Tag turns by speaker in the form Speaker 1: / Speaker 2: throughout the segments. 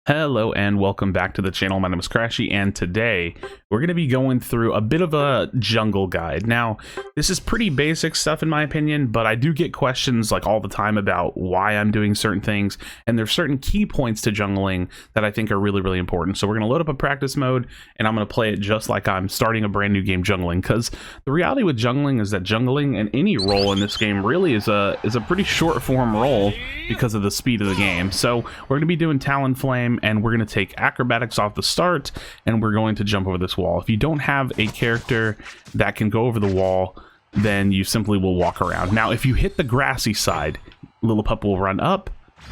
Speaker 1: Hello and welcome back to the channel. My name is Krashy, and today we're going to be going through a bit of a jungle guide. Now, this is pretty basic stuff in my opinion, but I do get questions like all the time about why I'm doing certain things, and there's certain key points to jungling that I think are really important. So we're going to load up a practice mode, and I'm going to play it just like I'm starting a brand new game jungling, because the reality with jungling is that jungling and any role in this game really is a pretty short form role because of the speed of the game. So we're going to be doing Talonflame, and we're going to take acrobatics off the start, and we're going to jump over this wall. If you don't have a character that can go over the wall, then you simply will walk around. Now, if you hit the grassy side, Lillipup will run up,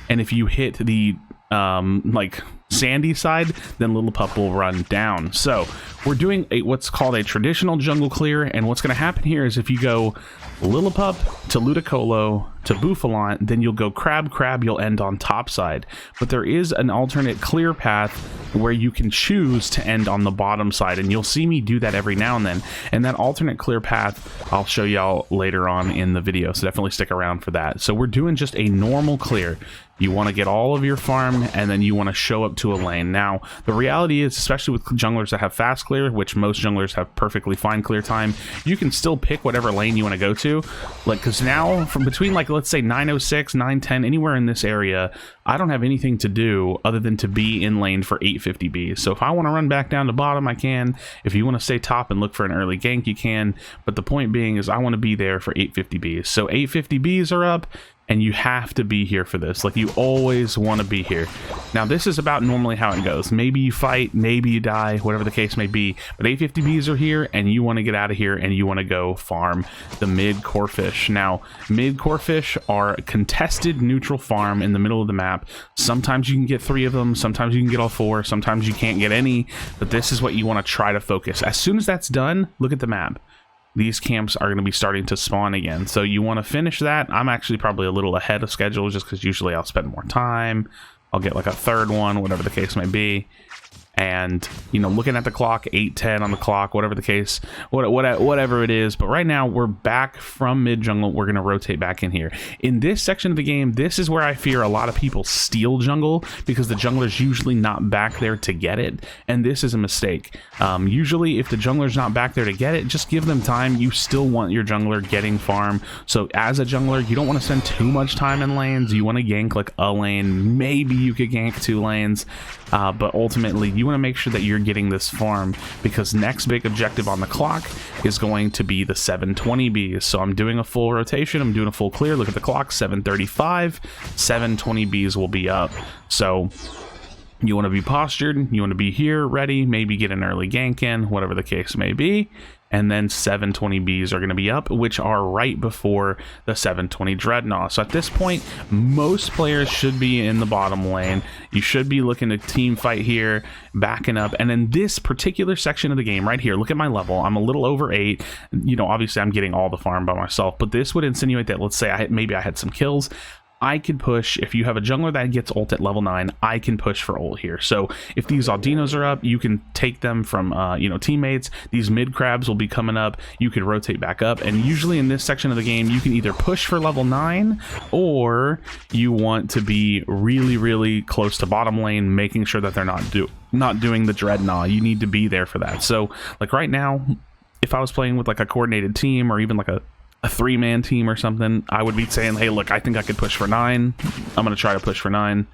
Speaker 1: and if you hit the like sandy side, then Lillipup will run down. So we're doing what's called a traditional jungle clear, and what's going to happen here is if you go Lillipup to Ludicolo to Bouffalant, then you'll go crab, you'll end on top side. But there is an alternate clear path where you can choose to end on the bottom side, and you'll see me do that every now and then. And that alternate clear path, I'll show y'all later on in the video, so definitely stick around for that. So we're doing just a normal clear. You want to get all of your farm, and then you want to show up to a lane. Now, the reality is, especially with junglers that have fast clear, which most junglers have perfectly fine clear time, you can still pick whatever lane you want to go to. Like, because now, from between, like, let's say 906, 910, anywhere in this area, I don't have anything to do other than to be in lane for 850Bs. So if I want to run back down to bottom, I can. If you want to stay top and look for an early gank, you can. But the point being is I want to be there for 850Bs. So 850Bs are up, and you have to be here for this. Like, you always want to be here. Now, this is about normally how it goes. Maybe you fight, maybe you die, whatever the case may be. But 850Bs are here, and you want to get out of here, and you want to go farm the mid-core fish. Now, mid-core fish are a contested neutral farm in the middle of the map. Sometimes you can get 3 of them, sometimes you can get all 4, sometimes you can't get any, but this is what you want to try to focus. As soon as that's done, look at the map. These camps are going to be starting to spawn again. So you want to finish that. I'm actually probably a little ahead of schedule just because usually I'll spend more time. I'll get like a third one, whatever the case may be. And, you know, looking at the clock, 8:10 on the clock, whatever the case, whatever it is. But right now, we're back from mid-jungle. We're going to rotate back in here. In this section of the game, this is where I fear a lot of people steal jungle, because the jungler's usually not back there to get it. And this is a mistake. Usually, if the jungler's not back there to get it, just give them time. You still want your jungler getting farm. So as a jungler, you don't want to spend too much time in lanes. You want to gank like a lane. Maybe you could gank 2 lanes. But ultimately, you want to make sure that you're getting this farm, because next big objective on the clock is going to be the 720Bs. So I'm doing a full rotation, I'm doing a full clear. Look at the clock, 7:35, 720Bs will be up. So you want to be postured, you want to be here, ready, maybe get an early gank in, whatever the case may be. And then 720Bs are going to be up, which are right before the 720 Dreadnought. So at this point, most players should be in the bottom lane. You should be looking to team fight here, backing up. And in this particular section of the game right here, look at my level. I'm a little over 8. You know, obviously I'm getting all the farm by myself, but this would insinuate that, let's say maybe I had some kills. I could push. If you have a jungler that gets ult at level 9, I can push for ult here. So if these Aldinos are up, you can take them from you know, teammates. These mid crabs will be coming up. You could rotate back up, and usually in this section of the game, you can either push for level 9, or you want to be really close to bottom lane, making sure that they're not doing the Dreadnought. You need to be there for that. So like right now, if I was playing with like a coordinated team, or even like a 3-man team or something, I would be saying, hey, look, I think I could push for 9. I'm going to try to push for 9.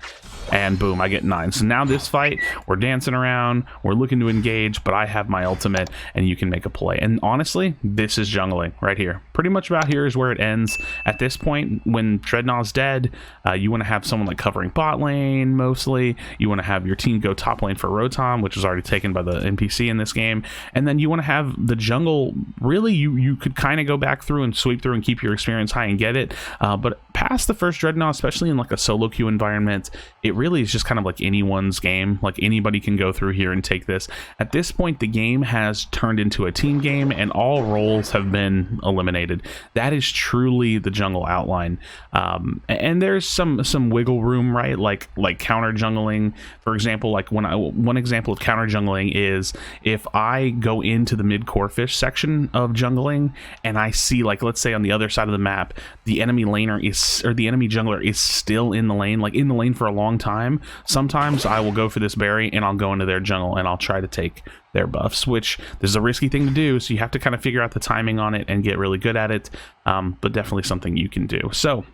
Speaker 1: And boom, I get 9. So now this fight, we're dancing around, we're looking to engage, but I have my ultimate, and you can make a play. And honestly, this is jungling right here. Pretty much about here is where it ends. At this point, when Dreadnought's dead, you want to have someone like covering bot lane mostly. You want to have your team go top lane for Rotom, which was already taken by the NPC in this game. And then you want to have the jungle, really, you could kind of go back through and sweep through and keep your experience high and get it. But past the first Dreadnought, especially in like a solo queue environment, it really is just kind of like anyone's game. Like anybody can go through here and take this. At this point, the game has turned into a team game, and all roles have been eliminated. That is truly the jungle outline. And there's some wiggle room, right? Like counter jungling, for example. Like one example of counter jungling is if I go into the mid core fish section of jungling, and I see, like, let's say on the other side of the map, the enemy laner is, or the enemy jungler is still in the lane, like in the lane for a long time, sometimes I will go for this berry and I'll go into their jungle and I'll try to take their buffs, which this is a risky thing to do, so you have to kind of figure out the timing on it and get really good at it, but definitely something you can do. So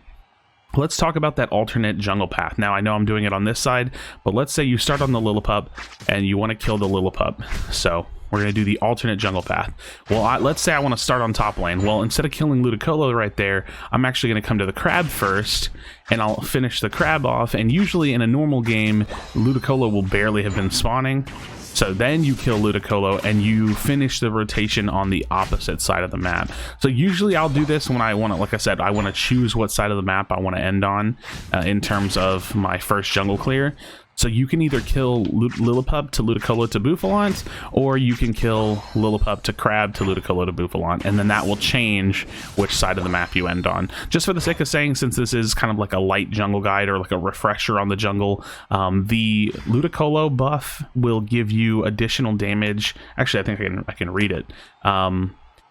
Speaker 1: let's talk about that alternate jungle path. Now, I know I'm doing it on this side, but let's say you start on the Lillipup and you want to kill the Lillipup. So we're going to do the alternate jungle path. Well, let's say I want to start on top lane. Well, instead of killing Ludicolo right there, I'm actually going to come to the crab first, and I'll finish the crab off. And usually in a normal game, Ludicolo will barely have been spawning. So then you kill Ludicolo and you finish the rotation on the opposite side of the map. So usually I'll do this when I want to, like I said, I want to choose what side of the map I want to end on in terms of my first jungle clear. So you can either kill Lillipup to Ludicolo to Bouffalante, or you can kill Lillipup to Crab to Ludicolo to Bouffalante, and then that will change which side of the map you end on. Just for the sake of saying, since this is kind of like a light jungle guide or like a refresher on the jungle, the Ludicolo buff will give you additional damage. Actually, I think I can read it.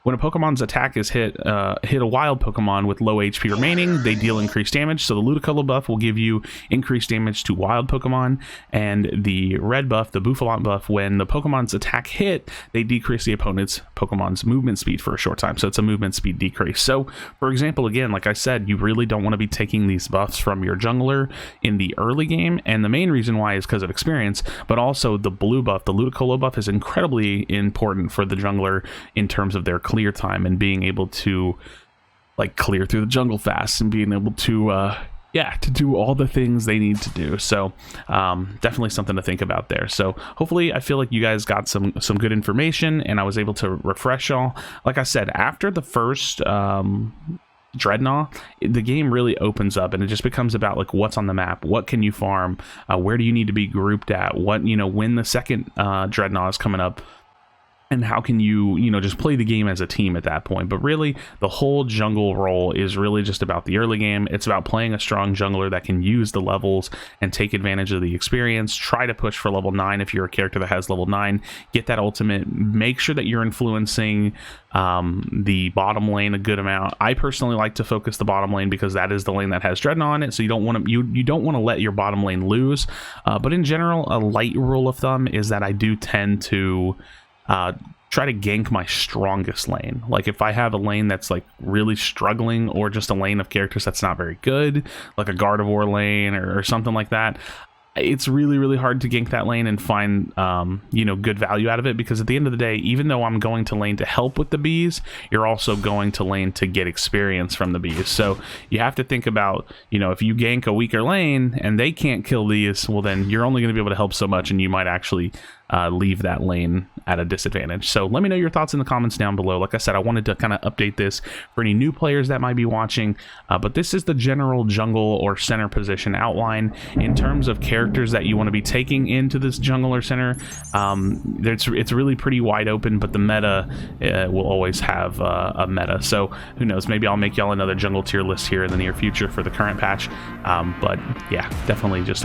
Speaker 1: When a Pokemon's attack is hit a wild Pokemon with low HP remaining, they deal increased damage. So the Ludicolo buff will give you increased damage to wild Pokemon, and the red buff, the Bouffalante buff, when the Pokemon's attack hit, they decrease the opponent's Pokemon's movement speed for a short time. So it's a movement speed decrease. So, for example, again, like I said, you really don't want to be taking these buffs from your jungler in the early game, and the main reason why is because of experience, but also the blue buff, the Ludicolo buff, is incredibly important for the jungler in terms of their clear time and being able to like clear through the jungle fast and being able to to do all the things they need to do. So definitely something to think about there. So hopefully I feel like you guys got some good information and I was able to refresh y'all. Like I said, after the first Dreadnought, the game really opens up and it just becomes about like what's on the map, what can you farm, where do you need to be grouped at, what, you know, when the second Dreadnought is coming up, and how can you, just play the game as a team at that point. But really, the whole jungle role is really just about the early game. It's about playing a strong jungler that can use the levels and take advantage of the experience. Try to push for level 9 if you're a character that has level 9. Get that ultimate. Make sure that you're influencing the bottom lane a good amount. I personally like to focus the bottom lane because that is the lane that has Dreadnought on it, so you don't want to you don't want to let your bottom lane lose. But in general, a light rule of thumb is that I do tend to try to gank my strongest lane. Like if I have a lane that's like really struggling, or just a lane of characters that's not very good, like a Gardevoir lane or something like that, it's really hard to gank that lane and find good value out of it, because at the end of the day, even though I'm going to lane to help with the bees, you're also going to lane to get experience from the bees. So you have to think about, if you gank a weaker lane and they can't kill these, well then you're only going to be able to help so much, and you might actually leave that lane at a disadvantage. So let me know your thoughts in the comments down below. Like I said, I wanted to kind of update this for any new players that might be watching, but this is the general jungle or center position outline. In terms of characters that you want to be taking into this jungle or center, it's really pretty wide open, but the meta will always have a meta. So who knows, maybe I'll make y'all another jungle tier list here in the near future for the current patch. But yeah, definitely just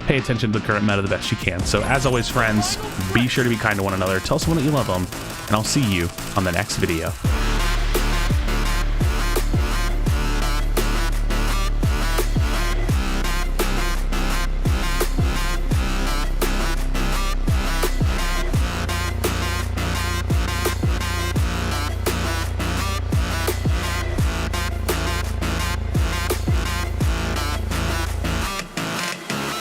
Speaker 1: pay attention to the current meta the best you can. So as always, friends, be sure to be kind to one another. Tell someone that you love them, and I'll see you on the next video.